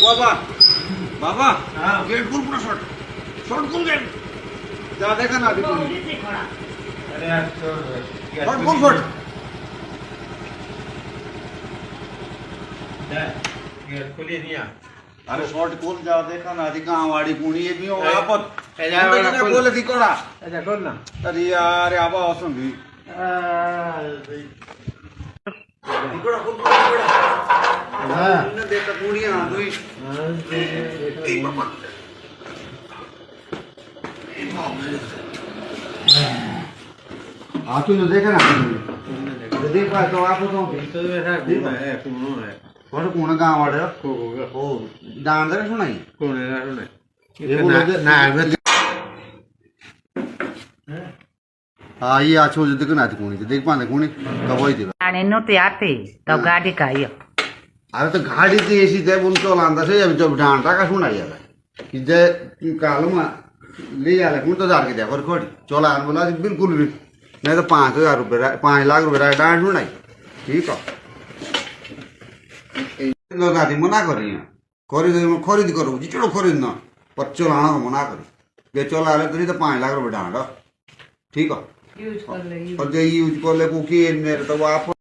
बाबा बाबा gate खोल पूरा short short खोल गेट जा देखा ना अभी अरे यार शॉर्ट खोल शॉर्ट गेट खोलिए दिया अरे शॉर्ट खोल जा देखा ना अभी गांव वाली कुणी ये भी हो आपत जा वाला खोल। बोले थी कोड़ा अच्छा खोल ना अरे यार आबा औसम भी कोड़ा खोल कोड़ा हां ने देखा कुणी आ गई आप तो देखा ना देख पा तो आप तो तो ऐसा कौन है और कौन गांव वाले को ओ जान दे सुनाई कौन है ना ये बोलो ना हाँ ये आछो जो देखो ना कोनी देख पाने कोनी कब होई दिबा गाड़ी नो तैयार थे तो गाड़ी का आयो अरे तो गाड़ी तो ऐसी थे उन तो लांदा से जब डांटा का सुना यार कि जे कालमा ले आले कौन तो जार के दे और खोड़ी चला आन बोला बिल्कुल भी नहीं तो 5,000 रुपए 5 लाख रुपए डांट सुनाई ठीक है लोग आदि मना करी खरीद करो जिचड़ो खरीद ना पर चलाना को मना करी ये चला आले तो 5 लाख रुपए डांट ठीक है यूज कर ले और जो यूज कर ले को की मेरे तो आप